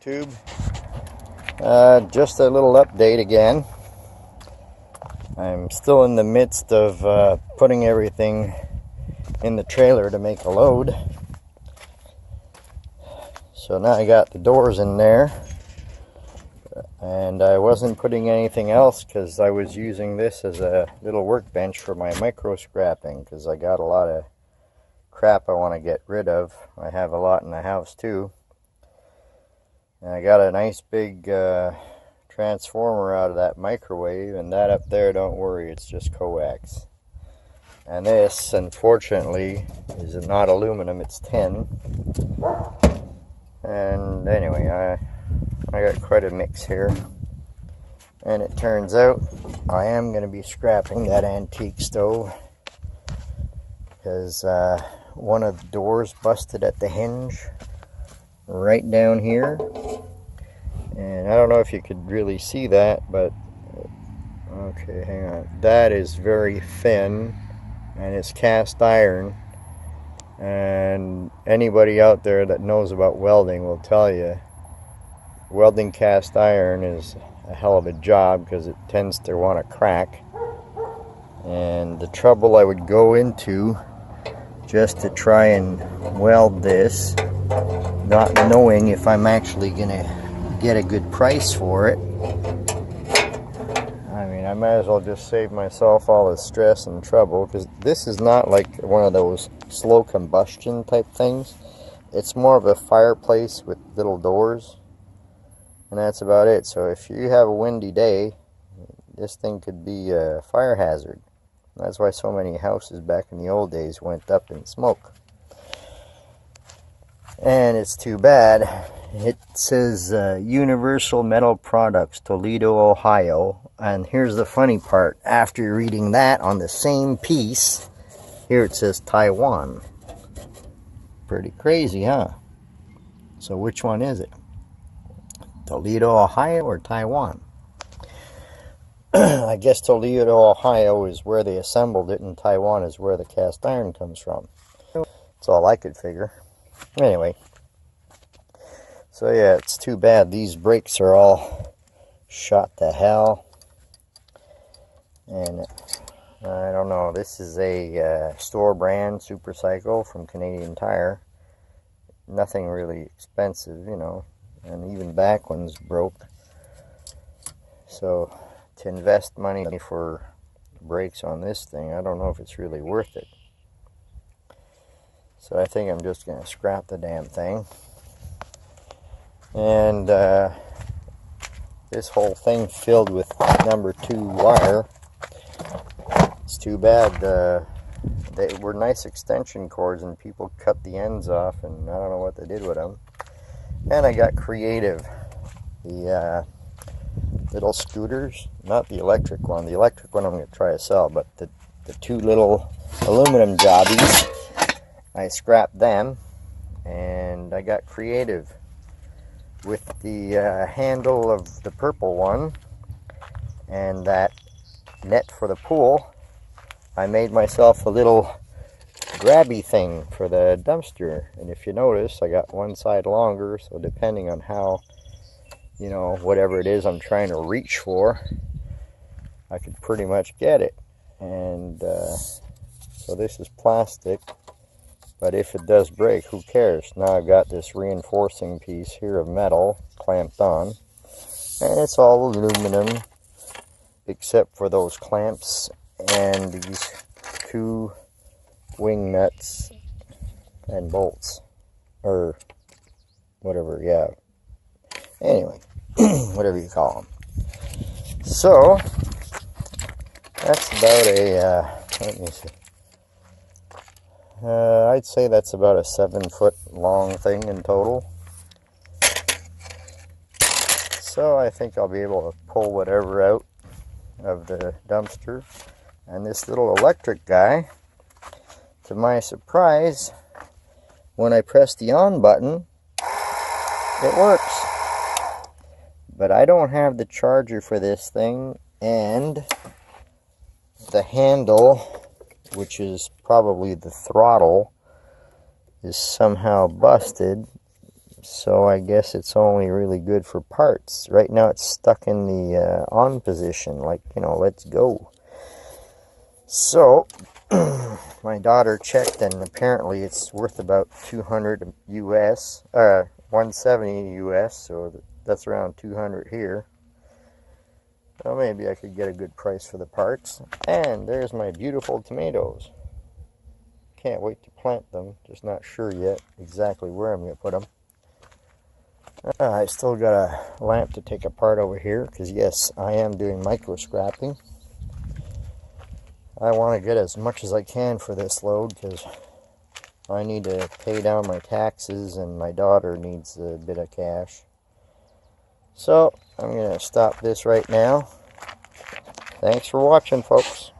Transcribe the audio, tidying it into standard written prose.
YouTube. Just a little update again. I'm still in the midst of putting everything in the trailer to make a load. So now I got the doors in there, and I wasn't putting anything else because I was using this as a little workbench for my micro scrapping, because I got a lot of crap I want to get rid of. I have a lot in the house too. And I got a nice big transformer out of that microwave, and that up there, don't worry, it's just coax. And this, unfortunately, is not aluminum, it's tin. And anyway, I got quite a mix here. And it turns out I am going to be scrapping that antique stove, because one of the doors busted at the hinge right down here. And I don't know if you could really see that, but okay, hang on. That is very thin, and it's cast iron. And anybody out there that knows about welding will tell you welding cast iron is a hell of a job, because it tends to want to crack. And the trouble I would go into just to try and weld this, not knowing if I'm actually gonna get a good price for it. I mean, I might as well just save myself all the stress and trouble, because this is not like one of those slow combustion type things. It's more of a fireplace with little doors, and that's about it. So if you have a windy day, this thing could be a fire hazard. That's why so many houses back in the old days went up in smoke. And it's too bad. It says Universal Metal Products, Toledo, Ohio. And here's the funny part. After reading that on the same piece, here it says Taiwan. Pretty crazy, huh? So which one is it? Toledo, Ohio, or Taiwan? I guess Toledo, Ohio is where they assembled it, and Taiwan is where the cast iron comes from. That's all I could figure. Anyway, so yeah, it's too bad. These brakes are all shot to hell. And I don't know, this is a store brand Super Cycle from Canadian Tire. Nothing really expensive, you know, and even back ones broke. So to invest money for brakes on this thing, I don't know if it's really worth it. So I think I'm just going to scrap the damn thing. And this whole thing filled with number 2 wire. It's too bad. They were nice extension cords, and people cut the ends off, and I don't know what they did with them. And I got creative. The little scooters, not the electric one. The electric one I'm going to try to sell, but the 2 little aluminum jobbies, I scrapped them, and I got creative with the handle of the purple one and that net for the pool. I made myself a little grabby thing for the dumpster, and if you notice, I got one side longer, so depending on how, you know, whatever it is I'm trying to reach for, I could pretty much get it. And so this is plastic, but if it does break, who cares? Now I've got this reinforcing piece here of metal clamped on, and it's all aluminum except for those clamps and these 2 wing nuts and bolts, or whatever, yeah. Anyway, whatever you call them. So that's about a let me see. I'd say that's about a 7-foot long thing in total. So I think I'll be able to pull whatever out of the dumpster. And this little electric guy, to my surprise, when I press the on button, it works. But I don't have the charger for this thing, and the handle, which is probably the throttle, is somehow busted. So I guess it's only really good for parts. Right now it's stuck in the on position, like, you know, let's go. So my daughter checked, and apparently it's worth about 200 US, 170 US, so that's around 200 here. Well, maybe I could get a good price for the parts. And there's my beautiful tomatoes. Can't wait to plant them. Just not sure yet exactly where I'm going to put them. I still got a lamp to take apart over here, because yes, I am doing micro scrapping. I want to get as much as I can for this load, because I need to pay down my taxes and my daughter needs a bit of cash. So I'm going to stop this right now. Thanks for watching, folks.